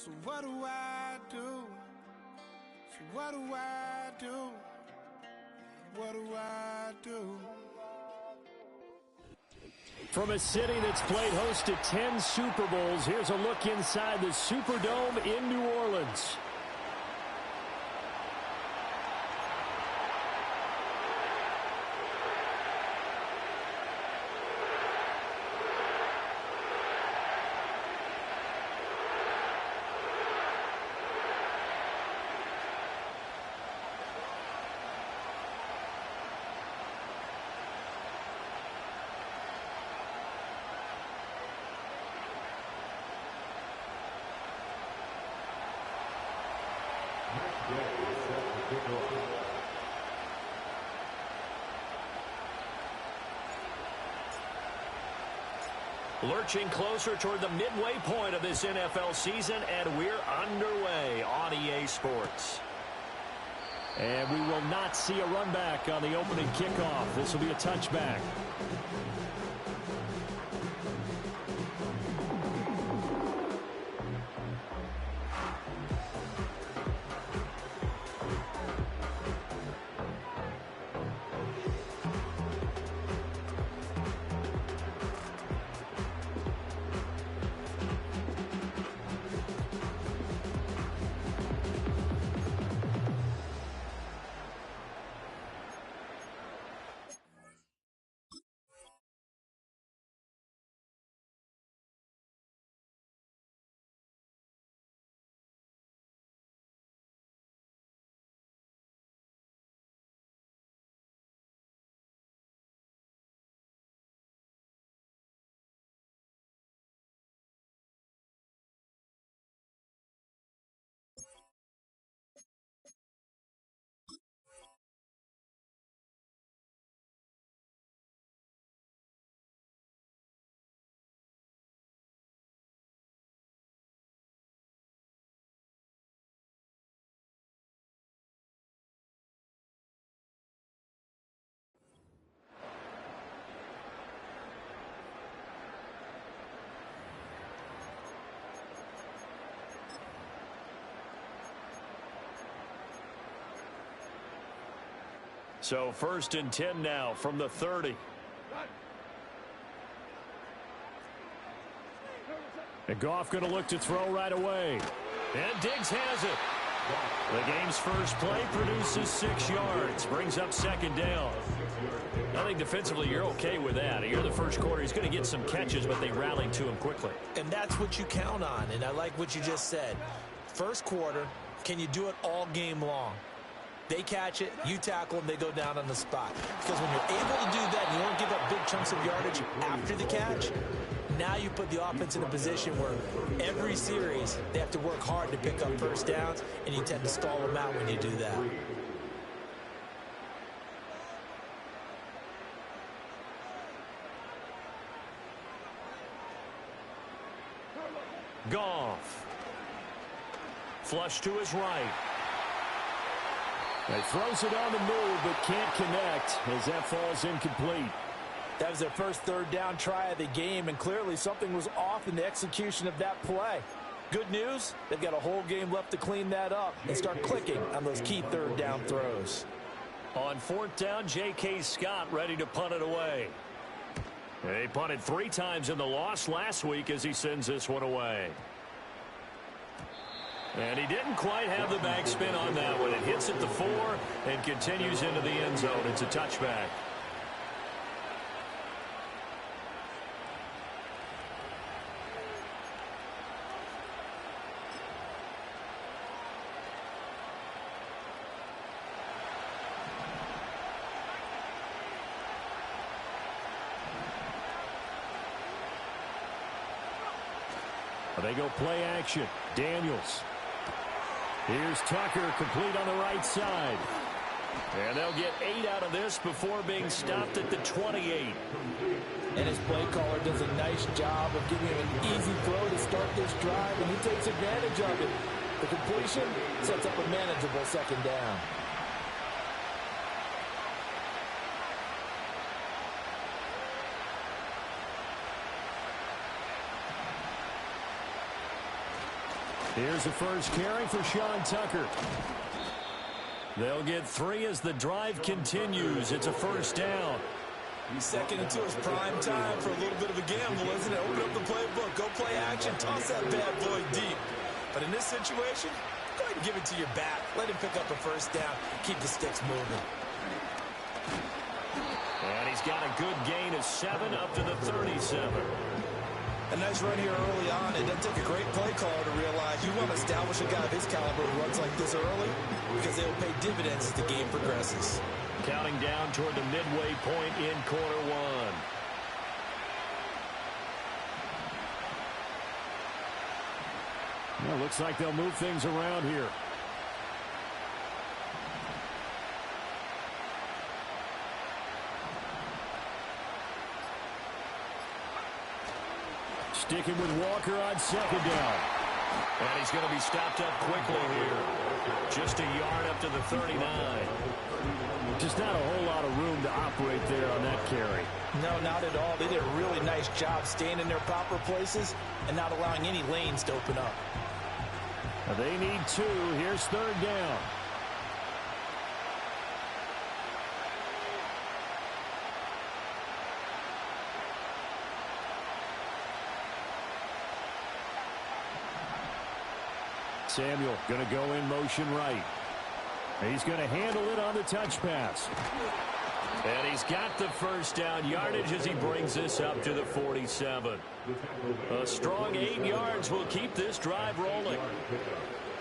So what do I do? So what do I do? What do I do? From a city that's played host to 10 Super Bowls, here's a look inside the Superdome in New Orleans. Lurching closer toward the midway point of this NFL season, and we're underway on EA Sports. And we will not see a run back on the opening kickoff. This will be a touchback. So 1st and 10 now from the 30. And Goff going to look to throw right away. And Diggs has it. The game's first play produces 6 yards. Brings up 2nd down. I think defensively you're okay with that. Here in the first quarter, he's going to get some catches, but they rallied to him quickly. And that's what you count on, and I like what you just said. First quarter, can you do it all game long? They catch it, you tackle them, they go down on the spot. Because when you're able to do that and you don't give up big chunks of yardage after the catch, now you put the offense in a position where every series they have to work hard to pick up first downs, and you tend to stall them out when you do that. Goff. Flush to his right. He throws it on the move, but can't connect as that falls incomplete. That was their first 3rd down try of the game, and clearly something was off in the execution of that play. Good news, they've got a whole game left to clean that up and start clicking on those key 3rd down throws. On 4th down, J.K. Scott ready to punt it away. He punted 3 times in the loss last week as he sends this one away. And he didn't quite have the backspin on that one. It hits at the 4 and continues into the end zone. It's a touchback. They go play action. Daniels. Here's Tucker, complete on the right side. And they'll get 8 out of this before being stopped at the 28. And his play caller does a nice job of giving him an easy throw to start this drive, and he takes advantage of it. The completion sets up a manageable 2nd down. Here's the first carry for Sean Tucker. They'll get 3 as the drive continues. It's a first down. Second into his prime time for a little bit of a gamble, isn't it? Open up the playbook, go play action, toss that bad boy deep. But in this situation, go ahead and give it to your back. Let him pick up a first down. Keep the sticks moving. And he's got a good gain of 7 up to the 37. A nice run here early on. It doesn't take a great play caller to realize you want to establish a guy of his caliber who runs like this early because they will pay dividends as the game progresses. Counting down toward the midway point in quarter 1. Well, looks like they'll move things around here. Sticking with Walker on second down. And he's going to be stopped up quickly here. Just a yard up to the 39. Just not a whole lot of room to operate there on that carry. No, not at all. They did a really nice job staying in their proper places and not allowing any lanes to open up. Now they need 2. Here's third down. Samuel going to go in motion right. He's going to handle it on the touch pass. And he's got the first down yardage as he brings this up to the 47. A strong 8 yards will keep this drive rolling.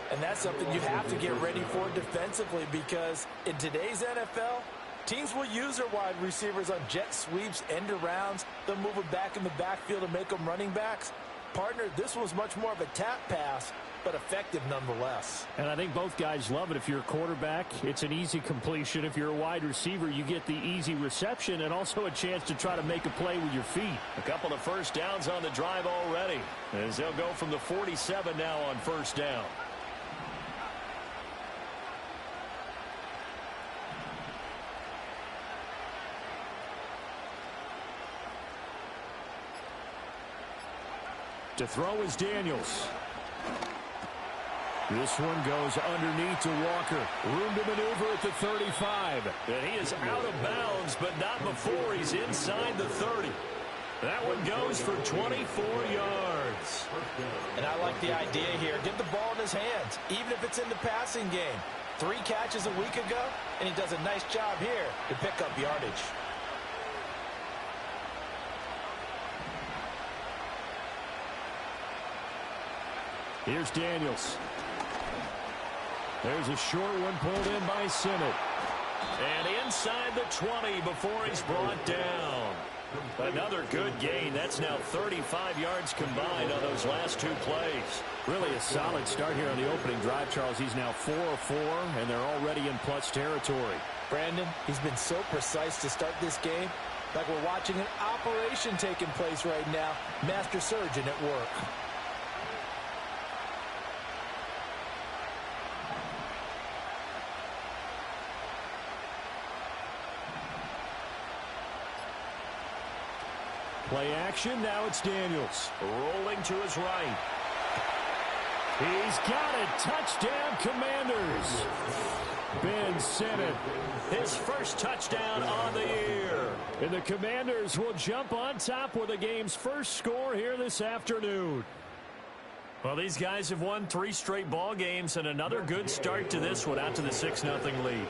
And that's something you have to get ready for defensively because in today's NFL, teams will use their wide receivers on jet sweeps, end arounds. They'll move them back in the backfield and make them running backs. Partner, this was much more of a tap pass, but effective nonetheless. And I think both guys love it. If you're a quarterback, it's an easy completion. If you're a wide receiver, you get the easy reception and also a chance to try to make a play with your feet. A couple of first downs on the drive already, as they'll go from the 47 now on first down. To throw is Daniels. This one goes underneath to Walker. Room to maneuver at the 35. And he is out of bounds, but not before he's inside the 30. That one goes for 24 yards. And I like the idea here. Get the ball in his hands, even if it's in the passing game. 3 catches a week ago, and he does a nice job here to pick up yardage. Here's Daniels. There's a short one pulled in by Sinnott. And inside the 20 before he's brought down. Another good gain. That's now 35 yards combined on those last 2 plays. Really a solid start here on the opening drive, Charles. He's now 4 of 4, and they're already in plus territory. Brandon, he's been so precise to start this game. Like we're watching an operation taking place right now. Master surgeon at work. Play action, now it's Daniels. Rolling to his right. He's got it. Touchdown, Commanders. Ben Sinnott, his first touchdown on the year. And the Commanders will jump on top with the game's first score here this afternoon. Well, these guys have won 3 straight ball games and another good start to this one out to the 6-0 lead.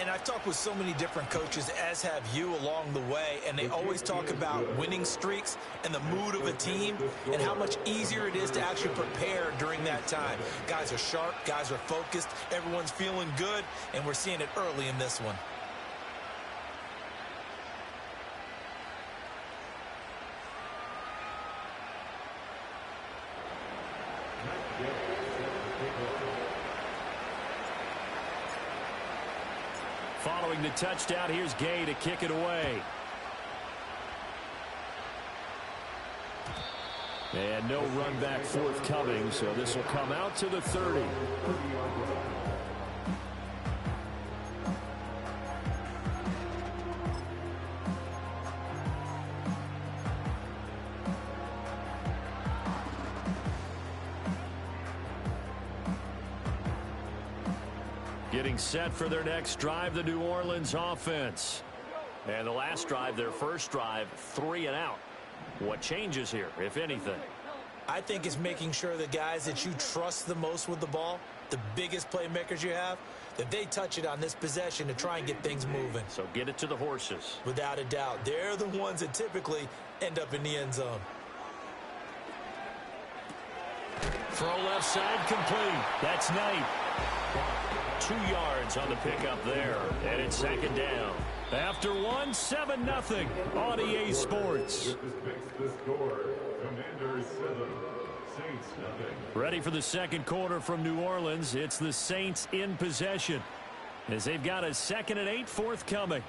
And I've talked with so many different coaches, as have you, along the way, and they always talk about winning streaks and the mood of a team and how much easier it is to actually prepare during that time. Guys are sharp, guys are focused, everyone's feeling good, and we're seeing it early in this one. Following the touchdown, here's Gay to kick it away. And no run back forthcoming, so this will come out to the 30. Getting set for their next drive, the New Orleans offense. And the last drive, their first drive, 3 and out. What changes here, if anything? I think it's making sure the guys that you trust the most with the ball, the biggest playmakers you have, that they touch it on this possession to try and get things moving. So get it to the horses. Without a doubt. They're the ones that typically end up in the end zone. Throw left side complete. That's Knight. 2 yards on the pickup there. And it's second down. After 1, 7-0 on EA Sports. Ready for the second quarter from New Orleans. It's the Saints in possession as they've got a 2nd and 8 forthcoming.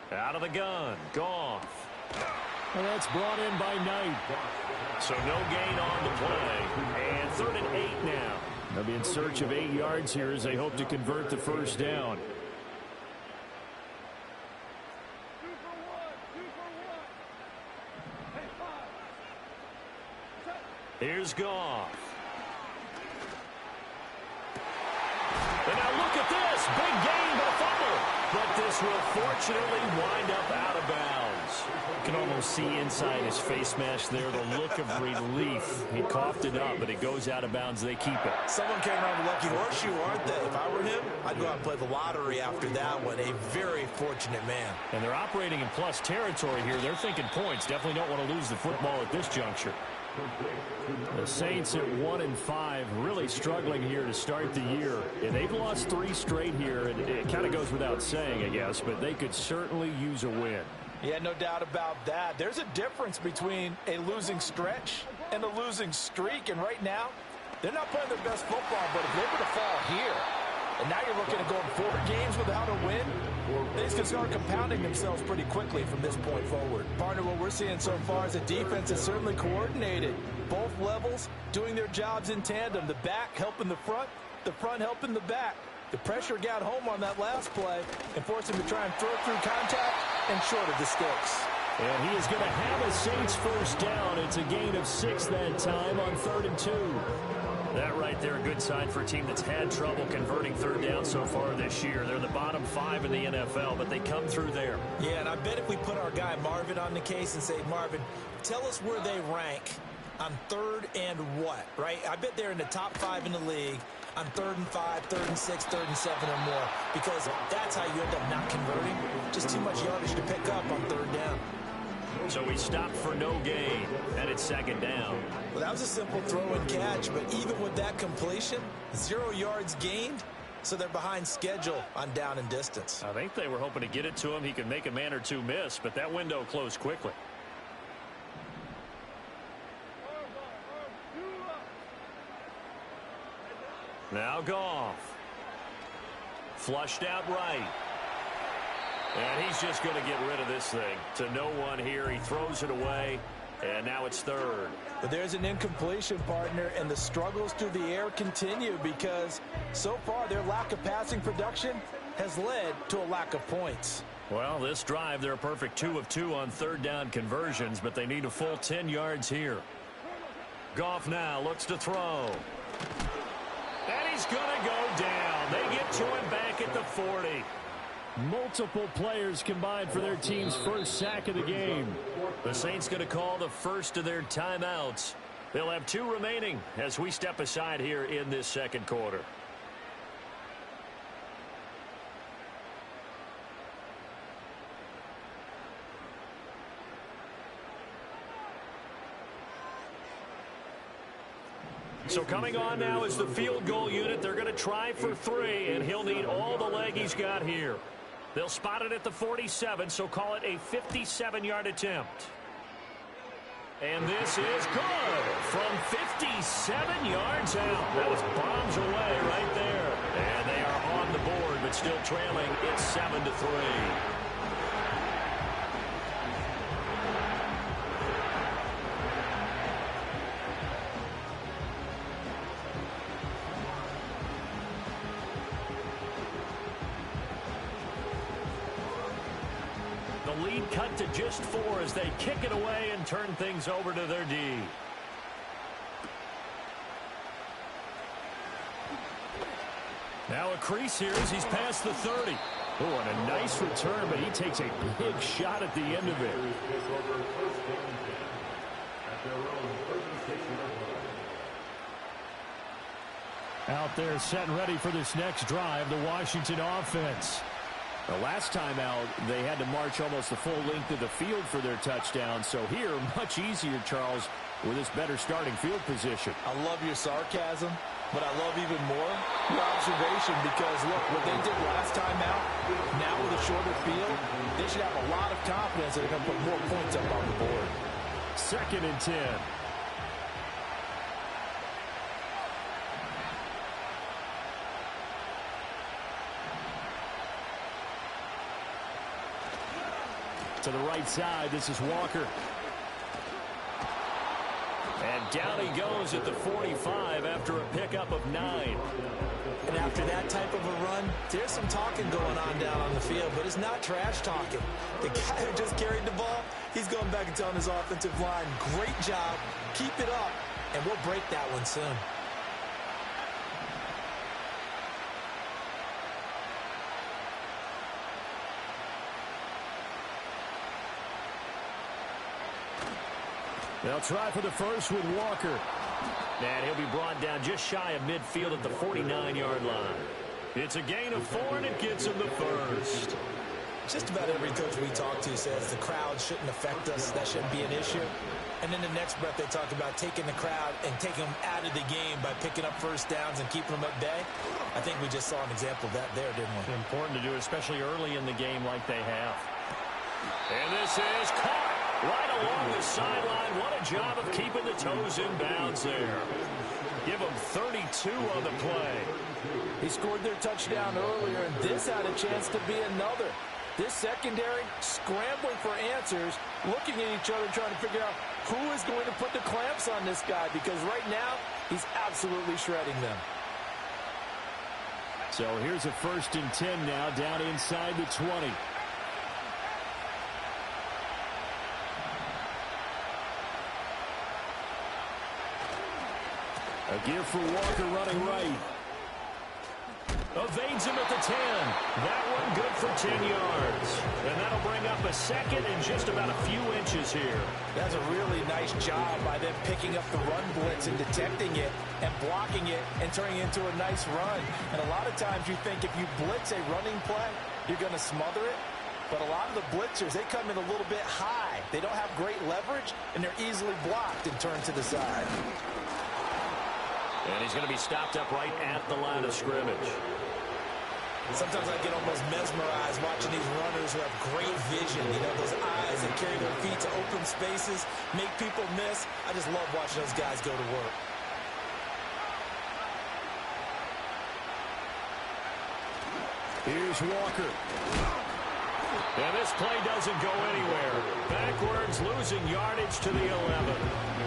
Out of the gun, Goff. And that's brought in by Knight. So no gain on the play. And 3rd and 8 now. They'll be in search of 8 yards here as they hope to convert the first down. Here's Goff. And now look at this. Big gain, but a fumble. But this will fortunately wind up out of bounds. You can almost see inside his face mask there the look of relief. He coughed it up, but it goes out of bounds. They keep it. Someone came around with lucky horseshoe, aren't they? If I were him, I'd go out and play the lottery after that one. A very fortunate man. And they're operating in plus territory here. They're thinking points. Definitely don't want to lose the football at this juncture. The Saints at 1-5, really struggling here to start the year. And they've lost 3 straight here, and it kind of goes without saying, I guess, but they could certainly use a win. Yeah, no doubt about that. There's a difference between a losing stretch and a losing streak, and right now, they're not playing their best football, but if they were to fall here, and now you're looking at going 4 games without a win, things can start compounding themselves pretty quickly from this point forward. Partner, what we're seeing so far is a defense that's certainly coordinated. Both levels doing their jobs in tandem. The back helping the front helping the back. The pressure got home on that last play and forced him to try and throw through contact and short of the sticks. And he is going to have a Saints first down. It's a gain of 6 that time on 3rd and 2. That right there, a good sign for a team that's had trouble converting 3rd down so far this year. They're the bottom 5 in the NFL, but they come through there. Yeah, and I bet if we put our guy Marvin on the case and say, Marvin, tell us where they rank on 3rd and what, right? I bet they're in the top 5 in the league on 3rd and 5, 3rd and 6, 3rd and 7 or more, because that's how you end up not converting. Just too much yardage to pick up on 3rd down. So we stopped for no gain, and it's 2nd down. Well, that was a simple throw and catch, but even with that completion, 0 yards gained, so they're behind schedule on down and distance. I think they were hoping to get it to him. He could make a man or two miss, but that window closed quickly. Now Goff. Flushed out right. And he's just going to get rid of this thing to no one here. He throws it away, and now it's 3rd. But there's an incompletion, partner, and the struggles through the air continue because so far their lack of passing production has led to a lack of points. Well, this drive, they're a perfect 2 of 2 on 3rd down conversions, but they need a full 10 yards here. Goff now looks to throw. And he's going to go down. They get to him back at the 40. Multiple players combined for their team's first sack of the game. The Saints going to call the first of their timeouts. They'll have 2 remaining as we step aside here in this second quarter. So coming on now is the field goal unit. They're going to try for 3, and he'll need all the leg he's got here. They'll spot it at the 47, so call it a 57-yard attempt. And this is good from 57 yards out. That was bombs away right there. And they are on the board, but still trailing. It's 7-3. lead cut to just 4 as they kick it away and turn things over to their D. Now a crease here as he's past the 30. Oh, and a nice return, but he takes a big shot at the end of it. Out there set and ready for this next drive, the Washington offense. The last time out, they had to march almost the full length of the field for their touchdown. So here, much easier, Charles, with this better starting field position. I love your sarcasm, but I love even more your observation because, look, what they did last time out, now with a shorter field, they should have a lot of confidence that they're going to put more points up on the board. 2nd and 10. To the right side, this is Walker. And down he goes at the 45 after a pickup of 9. And after that type of a run, there's some talking going on down on the field, but it's not trash talking. The guy who just carried the ball, he's going back and telling his offensive line, great job, keep it up, and we'll break that one soon. They'll try for the first with Walker. And he'll be brought down just shy of midfield at the 49-yard line. It's a gain of 4, and it gets him the first. Just about every coach we talk to says the crowd shouldn't affect us. That shouldn't be an issue. And in the next breath, they talk about taking the crowd and taking them out of the game by picking up first downs and keeping them at bay. I think we just saw an example of that there, didn't we? Important to do, especially early in the game like they have. And this is caught right along the sideline. What a job of keeping the toes in bounds there. Give them 32 on the play. He scored their touchdown earlier, and this had a chance to be another. This secondary scrambling for answers, looking at each other, trying to figure out who is going to put the clamps on this guy, because right now he's absolutely shredding them. So here's a 1st and 10 now, down inside the 20. A give for Walker running right. Evades him at the 10. That one good for 10 yards. And that'll bring up a 2nd and just about a few inches here. That's a really nice job by them picking up the run blitz and detecting it and blocking it and turning it into a nice run. And a lot of times you think if you blitz a running play, you're going to smother it. But a lot of the blitzers, they come in a little bit high. They don't have great leverage, and they're easily blocked and turned to the side. And he's going to be stopped up right at the line of scrimmage. Sometimes I get almost mesmerized watching these runners who have great vision. You know, those eyes that carry their feet to open spaces, make people miss. I just love watching those guys go to work. Here's Walker. And this play doesn't go anywhere. Backwards, losing yardage to the 11.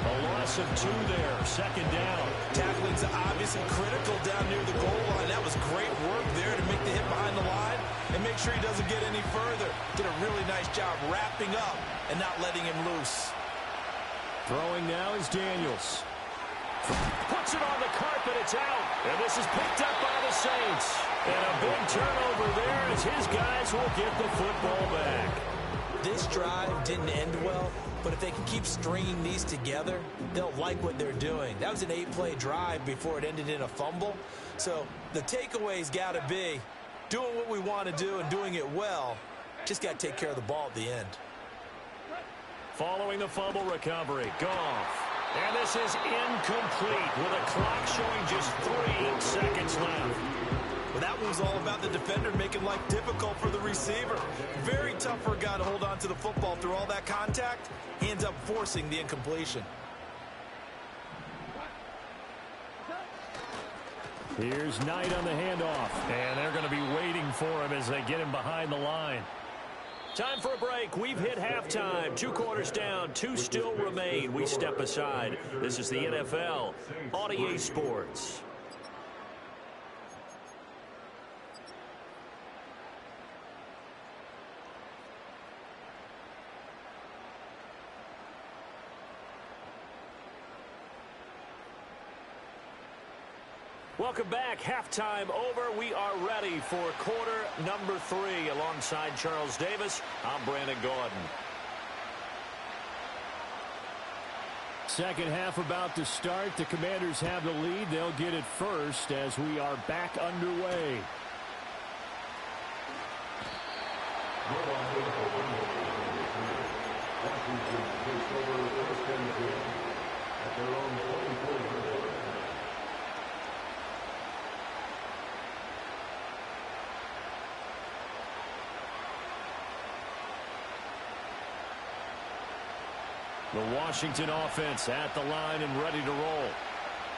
A loss of 2 there, 2nd down. Tackling's obviously critical down near the goal line. That was great work there to make the hit behind the line and make sure he doesn't get any further. Did a really nice job wrapping up and not letting him loose. Throwing now is Daniels. Puts it on the carpet, it's out. And this is picked up by the Saints. And a big turnover there as his guys will get the football back. This drive didn't end well, but if they can keep stringing these together, they'll like what they're doing. That was an 8-play drive before it ended in a fumble. So the takeaway's got to be doing what we want to do and doing it well. Just got to take care of the ball at the end. Following the fumble recovery, Goff. And this is incomplete with a clock showing just 3 seconds left. Well, that one was all about the defender making life difficult for the receiver. Very tough for a guy to hold on to the football through all that contact. He ends up forcing the incompletion. Here's Knight on the handoff. And they're going to be waiting for him as they get him behind the line. Time for a break. We've hit halftime. 2 quarters down. 2 still remain. We step aside. This is the NFL on EA Sports. Welcome back. Halftime over. We are ready for quarter number 3. Alongside Charles Davis, I'm Brandon Gordon. Second half about to start. The Commanders have the lead. They'll get it first as we are back underway. The Washington offense at the line and ready to roll.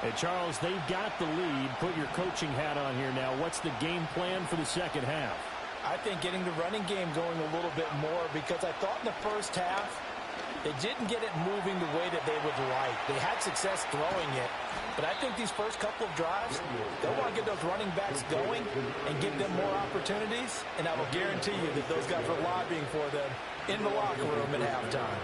Hey, Charles, they've got the lead. Put your coaching hat on here now. What's the game plan for the second half? I think getting the running game going a little bit more, because I thought in the first half they didn't get it moving the way that they would like. They had success throwing it, but I think these first couple of drives, they'll want to get those running backs going and give them more opportunities, and I will guarantee you that those guys were lobbying for them in the locker room at halftime.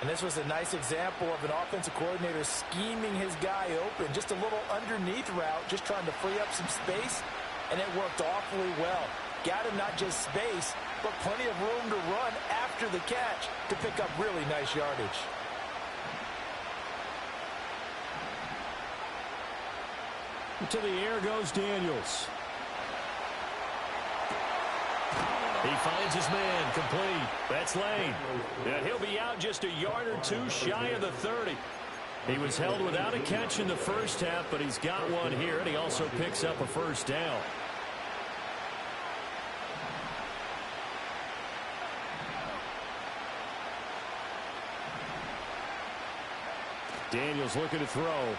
And this was a nice example of an offensive coordinator scheming his guy open, just a little underneath route, just trying to free up some space, and it worked awfully well. Got him not just space, but plenty of room to run after the catch to pick up really nice yardage. To the air goes Daniels. He finds his man, complete. That's Lane. And he'll be out just a yard or two shy of the 30. He was held without a catch in the first half, but he's got one here, and he also picks up a first down. Daniels looking to throw.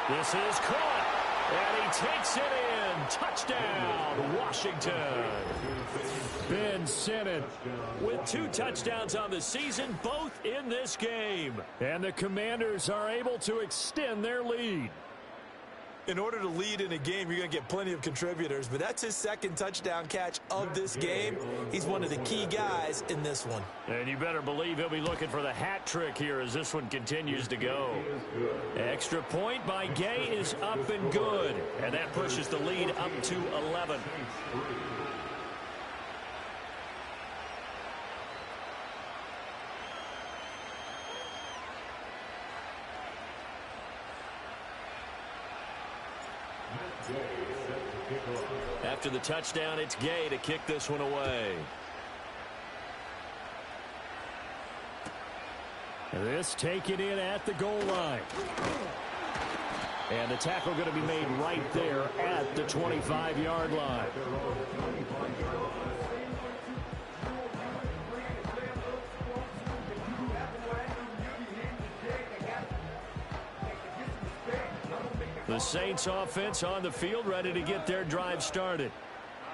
This is caught, and he takes it in. Touchdown, Washington. Ben Sinnott with 2 touchdowns on the season, both in this game. And the Commanders are able to extend their lead. In order to lead in a game, you're going to get plenty of contributors, but that's his second touchdown catch of this game. He's one of the key guys in this one. And you better believe he'll be looking for the hat trick here as this one continues to go. Extra point by Gay is up and good, and that pushes the lead up to 11. After the touchdown, it's Gay to kick this one away. This taken in at the goal line. And the tackle going to be made right there at the 25-yard line. The Saints offense on the field, ready to get their drive started.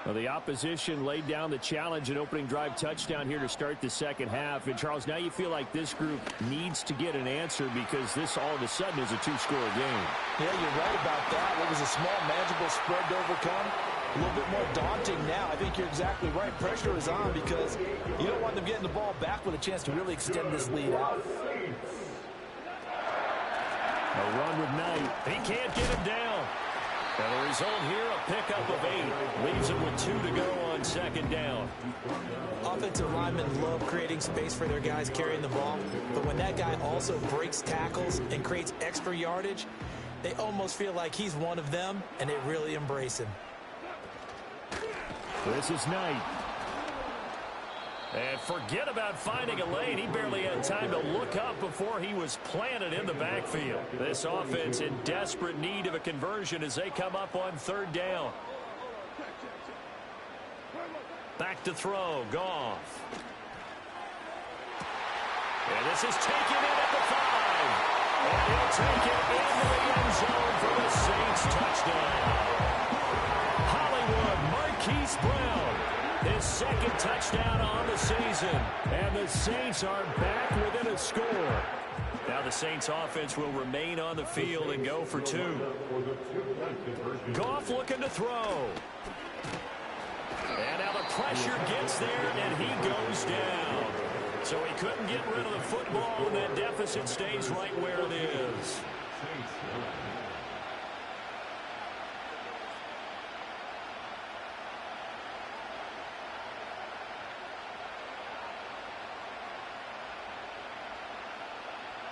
Well, the opposition laid down the challenge and opening drive touchdown here to start the second half. And, Charles, now you feel like this group needs to get an answer because this all of a sudden is a 2-score game. Yeah, you're right about that. It was a small, manageable spread to overcome. A little bit more daunting now. I think you're exactly right. Pressure is on because you don't want them getting the ball back with a chance to really extend this lead out. A run with Knight. He can't get him down. And the result here, a pickup of 8. Leaves him with 2 to go on second down. Offensive linemen love creating space for their guys carrying the ball. But when that guy also breaks tackles and creates extra yardage, they almost feel like he's one of them, and they really embrace him. This is Knight. And forget about finding a lane. He barely had time to look up before he was planted in the backfield. This offense in desperate need of a conversion as they come up on third down. Back to throw, Goff. And this is taken in at the 5. And he'll take it into the end zone for the Saints touchdown. Hollywood Marquise Brown. His second touchdown on the season. And the Saints are back within a score. Now the Saints offense will remain on the field and go for 2. Goff looking to throw. And now the pressure gets there and he goes down. So he couldn't get rid of the football, and that deficit stays right where it is.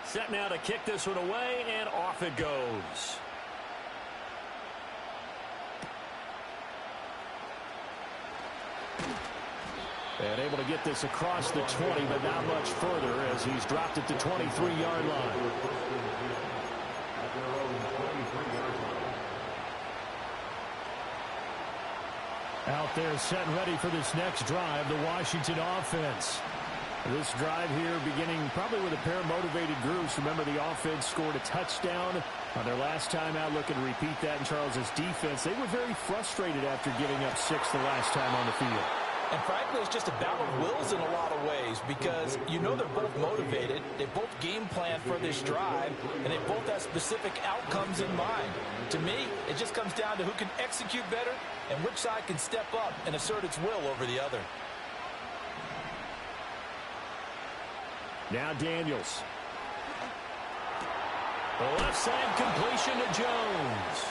Set now to kick this one away, and off it goes. And able to get this across the 20, but not much further as he's dropped it to 23-yard line. Out there set and ready for this next drive, the Washington offense. This drive here beginning probably with a pair of motivated groups. Remember, the offense scored a touchdown on their last time out. Looking to repeat that in Charles's defense. They were very frustrated after giving up 6 the last time on the field. And frankly, it's just a battle of wills in a lot of ways because you know they're both motivated. They both game plan for this drive, and they both have specific outcomes in mind. To me, it just comes down to who can execute better and which side can step up and assert its will over the other. Now Daniels. The left side completion to Jones.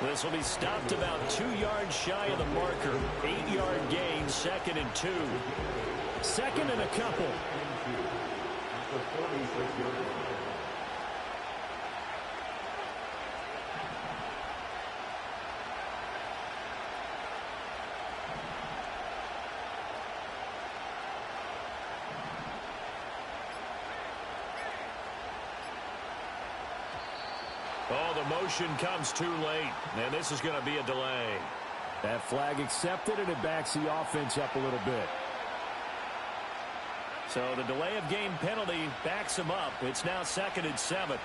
This will be stopped about 2 yards shy of the marker. 8-yard gain, 2nd and 2. 2nd and a couple. Oh, the motion comes too late, and this is going to be a delay. That flag accepted, and it backs the offense up a little bit. So the delay of game penalty backs him up. It's now 2nd and 7.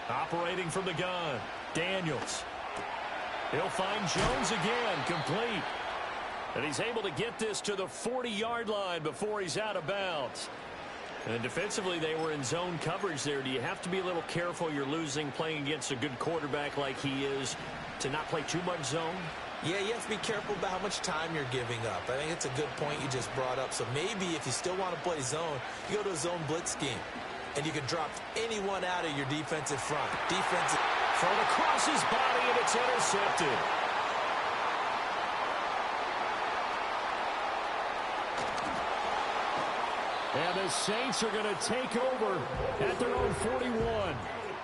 Operating from the gun, Daniels. He'll find Jones again, complete. And he's able to get this to the 40-yard line before he's out of bounds. And defensively, they were in zone coverage there. Do you have to be a little careful? You're losing playing against a good quarterback like he is to not play too much zone? Yeah, you have to be careful about how much time you're giving up. I think it's a good point you just brought up. So maybe if you still want to play zone, you go to a zone blitz scheme. And you can drop anyone out of your defensive front. Defensive thrown across his body, and it's intercepted. And the Saints are going to take over at their own 41.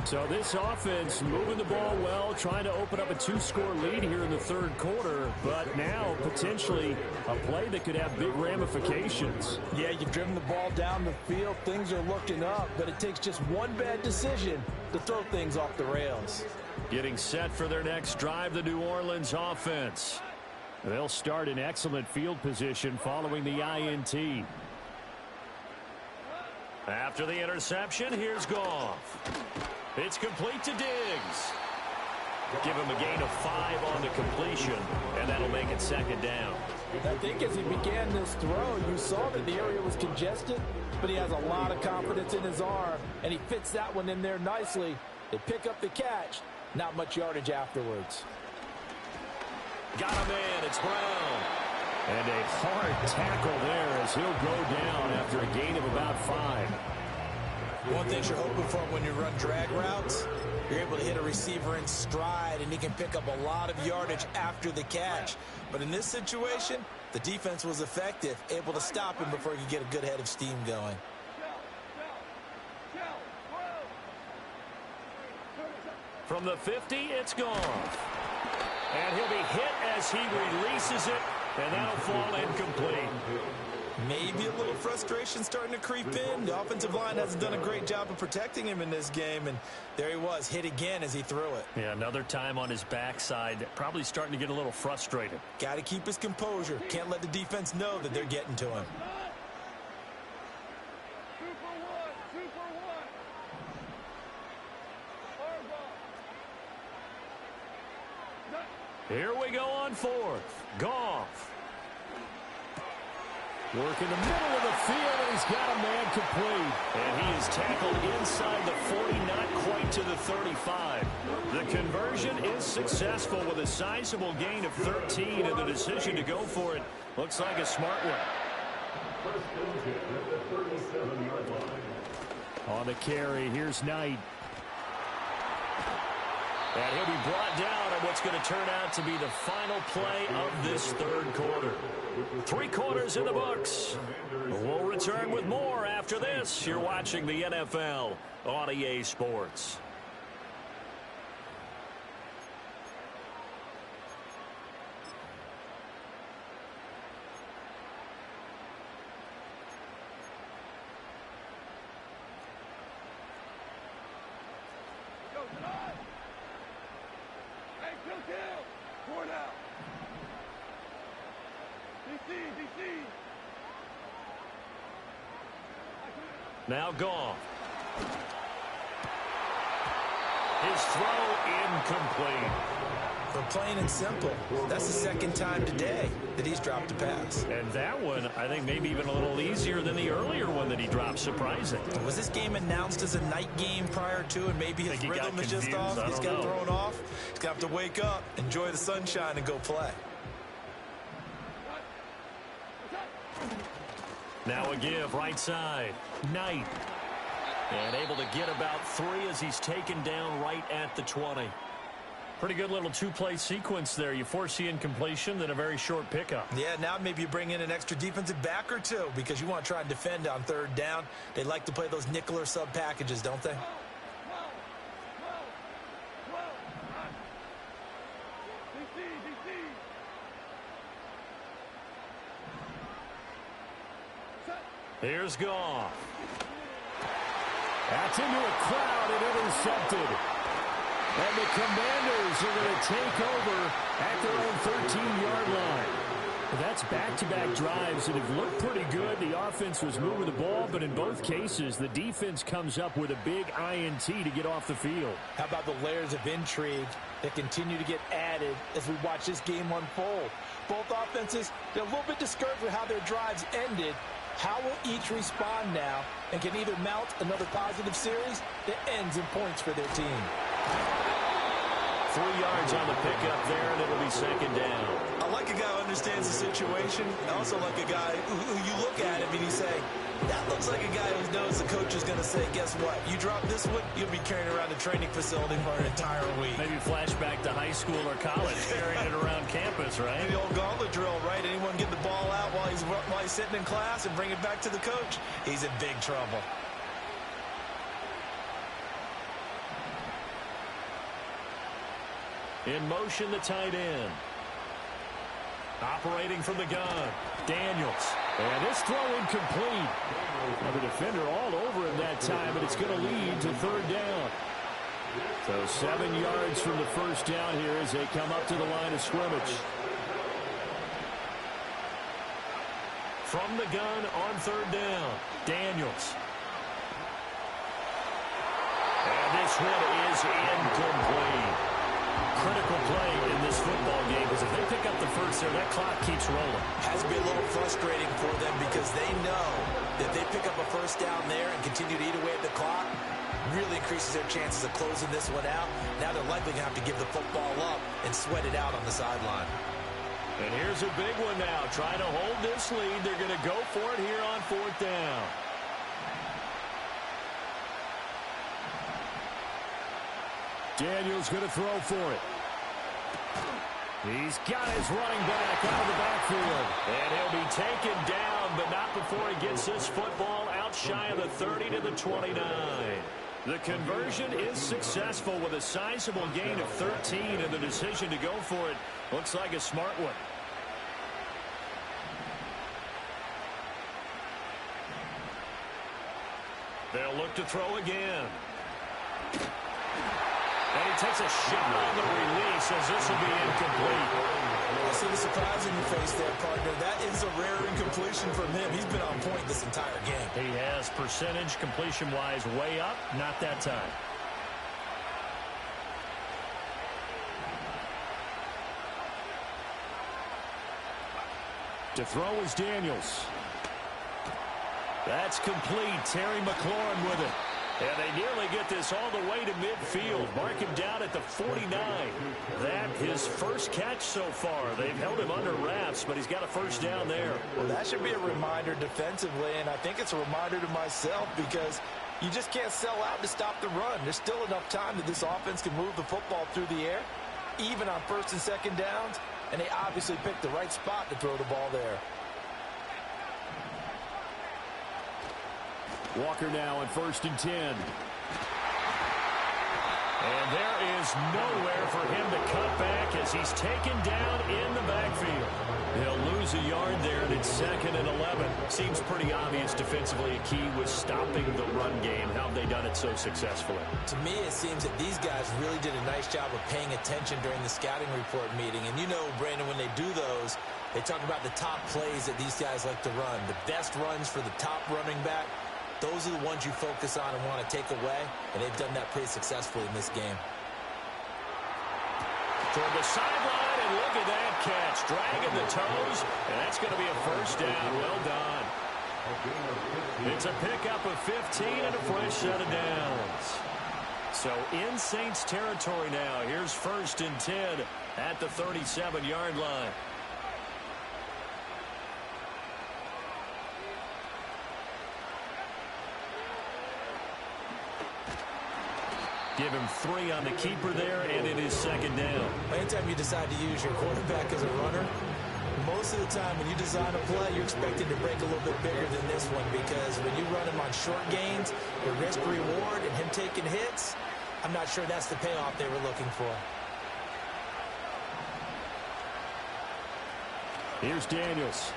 So this offense moving the ball well, trying to open up a 2-score lead here in the 3rd quarter, but now potentially a play that could have big ramifications. Yeah, you've driven the ball down the field. Things are looking up, but it takes just one bad decision to throw things off the rails. Getting set for their next drive, the New Orleans offense. They'll start in excellent field position following the INT. After the interception, here's Goff. It's complete to Diggs. Give him a gain of 5 on the completion, and that'll make it 2nd down. I think as he began this throw, you saw that the area was congested, but he has a lot of confidence in his arm, and he fits that one in there nicely. They pick up the catch, not much yardage afterwards. Got him in, it's Brown. And a hard tackle there as he'll go down after a gain of about 5. One thing you're hoping for when you run drag routes, you're able to hit a receiver in stride, and he can pick up a lot of yardage after the catch. But in this situation, the defense was effective, able to stop him before he could get a good head of steam going. From the 50, it's Goff. And he'll be hit as he releases it, and that'll fall incomplete. Maybe a little frustration starting to creep in. The offensive line hasn't done a great job of protecting him in this game, and there he was, hit again as he threw it. Yeah, another time on his backside, probably starting to get a little frustrated. Got to keep his composure. Can't let the defense know that they're getting to him. Here we go on 4th. Goff. Work in the middle of the field, and he's got a man complete. And he is tackled inside the 40, not quite to the 35. The conversion is successful with a sizable gain of 13, and the decision to go for it looks like a smart one. On the carry, here's Knight. And he'll be brought down on what's going to turn out to be the final play of this third quarter. 3 quarters in the books. We'll return with more after this. You're watching the NFL on EA Sports. Now Goff. His throw incomplete. For plain and simple, that's the second time today that he's dropped a pass. And that one, I think maybe even a little easier than the earlier one that he dropped. Surprising. Was this game announced as a night game prior to, and maybe his rhythm is just off? He's got thrown off. He's going to have to wake up, enjoy the sunshine, and go play. Now a give, right side. Knight. And able to get about 3 as he's taken down right at the 20. Pretty good little 2-play sequence there. You force the incompletion, then a very short pickup. Yeah, now maybe you bring in an extra defensive back or 2 because you want to try and defend on third down. They like to play those nickel or sub packages, don't they? Here's Goff. That's into a crowd and intercepted. And the Commanders are going to take over at their own 13-yard line. That's back-to-back drives that have looked pretty good. The offense was moving the ball, but in both cases, the defense comes up with a big INT to get off the field. How about the layers of intrigue that continue to get added as we watch this game unfold? Both offenses, they're a little bit discouraged with how their drives ended. How will each respond now and can either mount another positive series that ends in points for their team? 3 yards on the pickup there, and it'll be second down. I like a guy who understands the situation. I also like a guy who you look at him and you say, that looks like a guy who knows the coach is going to say, guess what? You drop this one, you'll be carrying around the training facility for an entire week. Maybe flashback to high school or college, carrying it around campus, right? The old gauntlet drill, right? Anyone get the ball out while he's sitting in class and bring it back to the coach? He's in big trouble. In motion, the tight end. Operating from the gun, Daniels. And this throw incomplete. Now the defender all over him that time, but it's going to lead to third down. So 7 yards from the first down here as they come up to the line of scrimmage. From the gun on third down, Daniels. And this one is incomplete. Critical play in this football game because if they pick up the first there, that clock keeps rolling. Has to be a little frustrating for them because they know that they pick up a first down there and continue to eat away at the clock, really increases their chances of closing this one out. Now they're likely going to have to give the football up and sweat it out on the sideline. And here's a big one now. Trying to hold this lead. They're going to go for it here on fourth down. Daniels going to throw for it. He's got his running back out of the backfield. And he'll be taken down, but not before he gets this football out shy of the 30 to the 29. The conversion is successful with a sizable gain of 13, and the decision to go for it looks like a smart one. They'll look to throw again. And he takes a shot on the release as this will be incomplete. I see the surprise in your face there, partner. That is a rare incompletion from him. He's been on point this entire game. He has percentage completion-wise way up, not that time. To throw is Daniels. That's complete. Terry McLaurin with it. And they nearly get this all the way to midfield. Mark him down at the 49. That his first catch so far. They've held him under wraps, but he's got a first down there. Well, that should be a reminder defensively, and I think it's a reminder to myself because you just can't sell out to stop the run. There's still enough time that this offense can move the football through the air, even on first and second downs, and they obviously picked the right spot to throw the ball there. Walker now on 1st and 10. And there is nowhere for him to cut back as he's taken down in the backfield. He'll lose a yard there, and it's 2nd and 11. Seems pretty obvious defensively a key was stopping the run game. How have they done it so successfully? To me, it seems that these guys really did a nice job of paying attention during the scouting report meeting. And you know, Brandon, when they do those, they talk about the top plays that these guys like to run. The best runs for the top running back. Those are the ones you focus on and want to take away, and they've done that pretty successfully in this game. Toward the sideline, and look at that catch. Dragging the toes, and that's going to be a first down. Well done. It's a pickup of 15 and a fresh set of downs. So in Saints territory now. Here's 1st and 10 at the 37-yard line. Give him 3 on the keeper there, and it is 2nd down. Anytime you decide to use your quarterback as a runner, most of the time when you design a play, you're expected to break a little bit bigger than this one because when you run him on short gains, your risk-reward and him taking hits, I'm not sure that's the payoff they were looking for. Here's Daniels.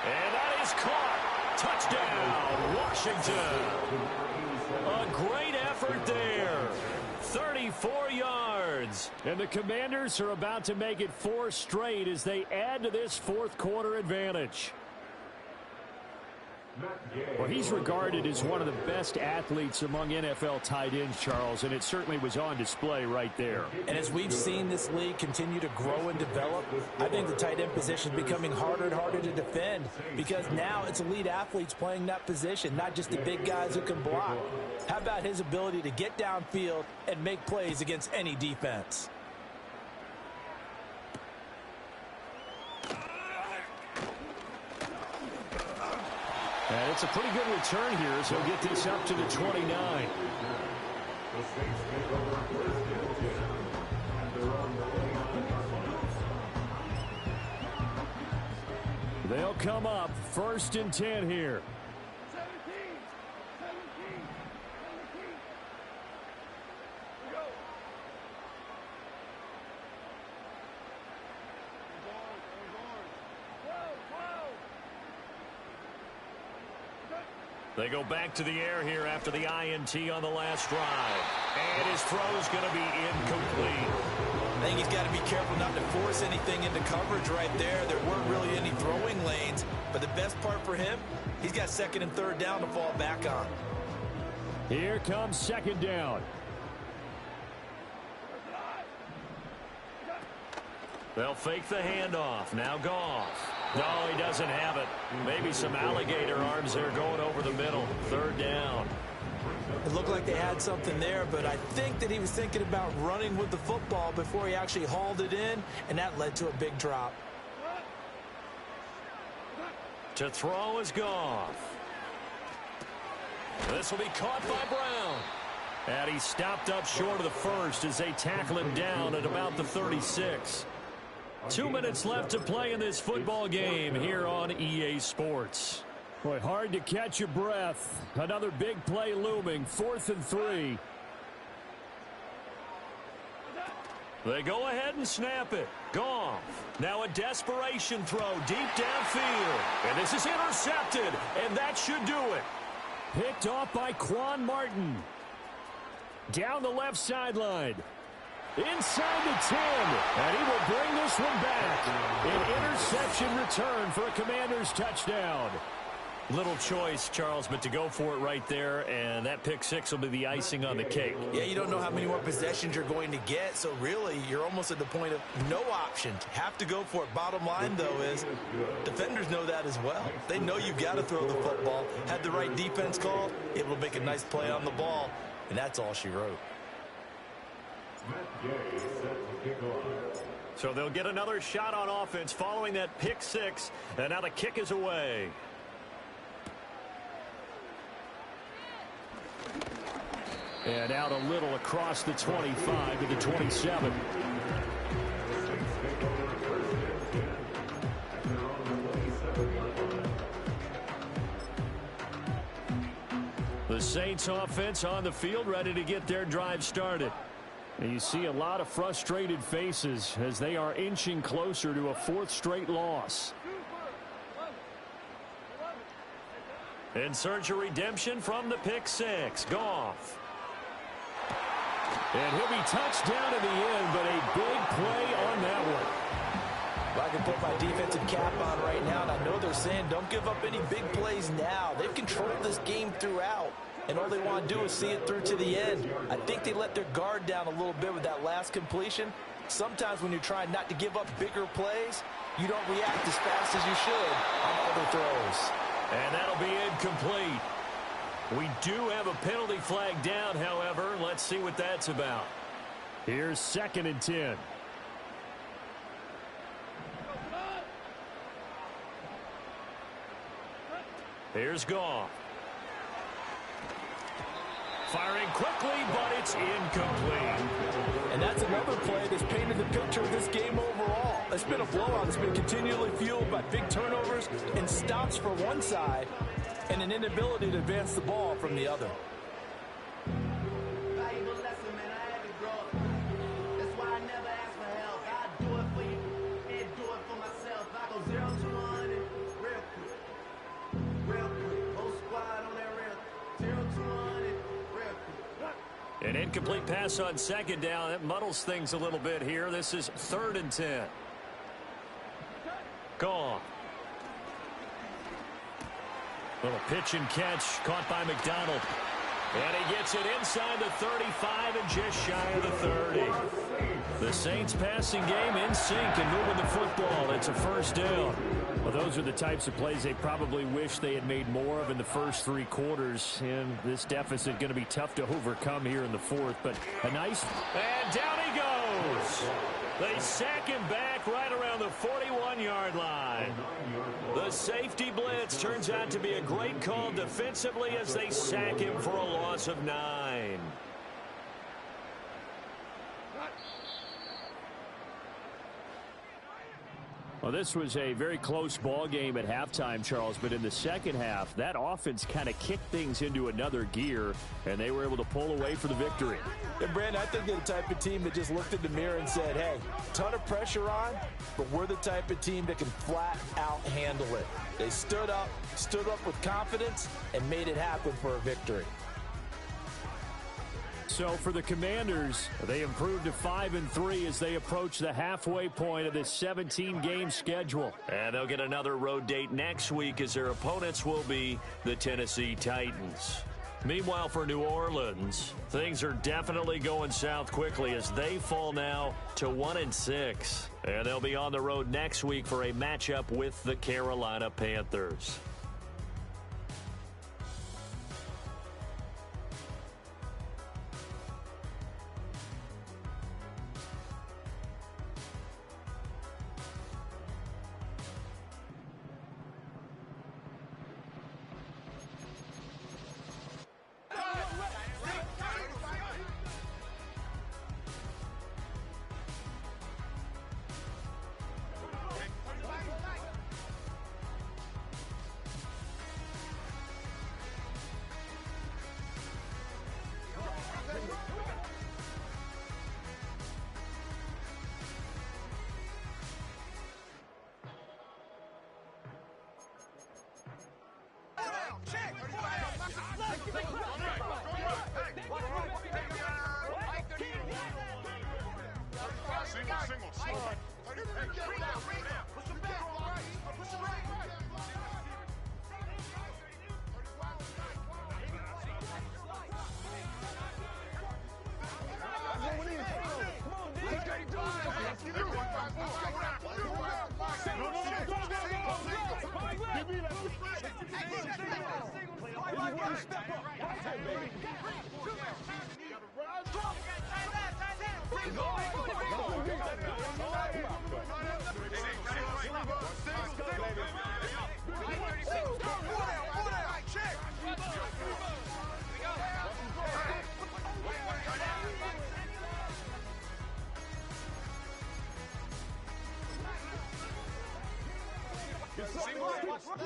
And that is caught. Touchdown, Washington. A great effort there. 34 yards. And the Commanders are about to make it 4 straight as they add to this 4th quarter advantage. Well, he's regarded as one of the best athletes among NFL tight ends, Charles, and it certainly was on display right there. And as we've seen this league continue to grow and develop, I think the tight end position is becoming harder and harder to defend because now it's elite athletes playing that position, not just the big guys who can block. How about his ability to get downfield and make plays against any defense? And it's a pretty good return here, so he'll get this up to the 29. They'll come up 1st and 10 here. They go back to the air here after the INT on the last drive. And his throw's going to be incomplete. I think he's got to be careful not to force anything into coverage right there. There weren't really any throwing lanes. But the best part for him, he's got 2nd and 3rd down to fall back on. Here comes 2nd down. They'll fake the handoff. Now Goff. No, he doesn't have it. Maybe some alligator arms there going over the middle. 3rd down. It looked like they had something there, but I think that he was thinking about running with the football before he actually hauled it in, and that led to a big drop. To throw is Goff. This will be caught by Brown. And he stopped up short of the first as they tackle him down at about the 36. 2 minutes left to play in this football game here on EA Sports. Boy, hard to catch your breath. Another big play looming. 4th and 3. They go ahead and snap it. Goff. Now a desperation throw deep downfield. And this is intercepted. And that should do it. Picked off by Quan Martin. Down the left sideline. Inside the 10. And he will bring this one back. An interception return for a Commanders touchdown. Little choice, Charles, but to go for it right there, and that pick six will be the icing on the cake. Yeah, you don't know how many more possessions you're going to get, so really you're almost at the point of no options. Have to go for it. Bottom line, though, is defenders know that as well. They know you've got to throw the football. Had the right defense called, able to make a nice play on the ball, and that's all she wrote. So they'll get another shot on offense following that pick six, and now the kick is away. And out a little across the 25 to the 27. The Saints offense on the field, ready to get their drive started. And you see a lot of frustrated faces as they are inching closer to a fourth straight loss. In search of redemption from the pick six. Goff. And he'll be touched down in the end, but a big play on that one. Well, I can put my defensive cap on right now, and I know they're saying don't give up any big plays now. They've controlled this game throughout, and all they want to do is see it through to the end. I think they let their guard down a little bit with that last completion. Sometimes when you're trying not to give up bigger plays, you don't react as fast as you should on other throws. And that'll be incomplete. We do have a penalty flag down, however. Let's see what that's about. Here's 2nd and 10. Here's Goff. Firing quickly, but it's incomplete. And that's another play that's painted the picture of this game overall. It's been a blowout. It's been continually fueled by big turnovers and stops for one side and an inability to advance the ball from the other. Valuable lesson, man. I had to grow up. That's why I never ask for help. I do it for you and do it for myself. I go 0 to 100 real quick. Real quick. Whole squad on that real. 0 to 100 real quick. An incomplete pass on 2nd down. That muddles things a little bit here. This is 3rd and 10. Goff. Little pitch and catch caught by McDonald. And he gets it inside the 35 and just shy of the 30. The Saints passing game in sync and moving the football. It's a first down. Well, those are the types of plays they probably wish they had made more of in the first 3 quarters. And this deficit going to be tough to overcome here in the 4th. But a nice... And down he goes. They sack him back right around the 41-yard line. The safety blitz turns out to be a great call defensively as they sack him for a loss of 9. Well, this was a very close ball game at halftime, Charles, but in the second half, that offense kind of kicked things into another gear, and they were able to pull away for the victory. And, Brandon, I think they're the type of team that just looked in the mirror and said, hey, ton of pressure on, but we're the type of team that can flat out handle it. They stood up with confidence, and made it happen for a victory. So for the Commanders, they improved to 5-3 as they approach the halfway point of this 17-game schedule. And they'll get another road date next week as their opponents will be the Tennessee Titans. Meanwhile, for New Orleans, things are definitely going south quickly as they fall now to 1-6. And they'll be on the road next week for a matchup with the Carolina Panthers. Let's go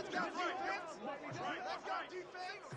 defense! Let's go defense!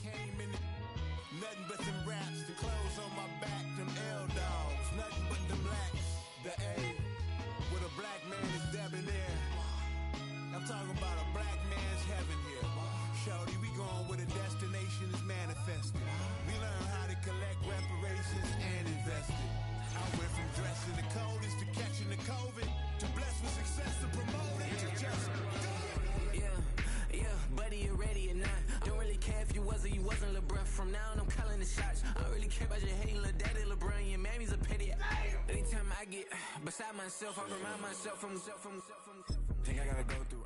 Came in nothing but them raps, the clothes on my back, them L-dogs, nothing but them blacks, the A, with a black man is debonair. I'm talking about a black man's heaven here. Shorty, we going where the destination is manifested. We learn how to collect reparations and invest it. I went from dressing the coldest to catching the COVID, to blessed with from now on, I'm calling the shots. I don't really care about your hating, little daddy, LeBron, your mammy's a petty. Anytime I get beside myself, I remind myself from think I gotta go through.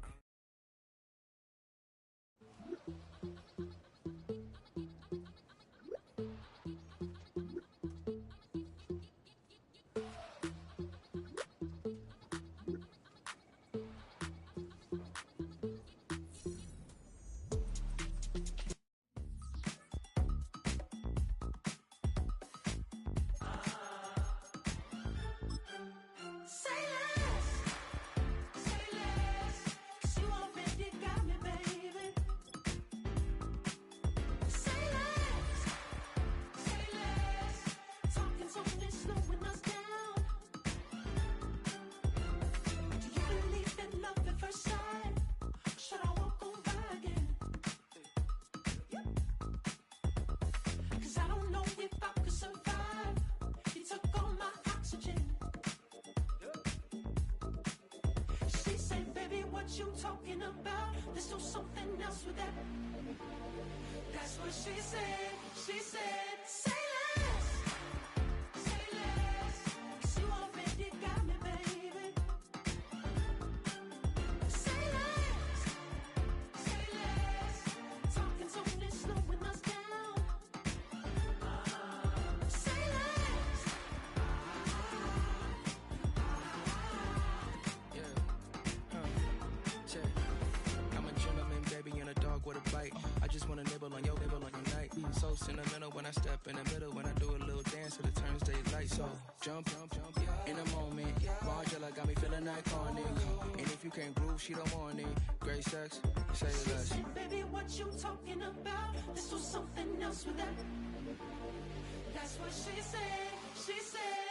You talking about? Let's do something else with that. That's what she said. She said, say less. Say less. 'Cause you already got me, baby. Say less. Say less. Talking so much, slowing us down. Say less. I'm a gentleman, baby, and a dog with a bite. I just wanna nibble on your night. So sentimental when I step in the middle. When I do a little dance, till it turns daylight. So jump, in a moment. Margella got me feeling iconic. And if you can't groove, she don't want it. Great sex, say less. Say, baby, what you talking about? Let's do something else with that. That's what she said. She said.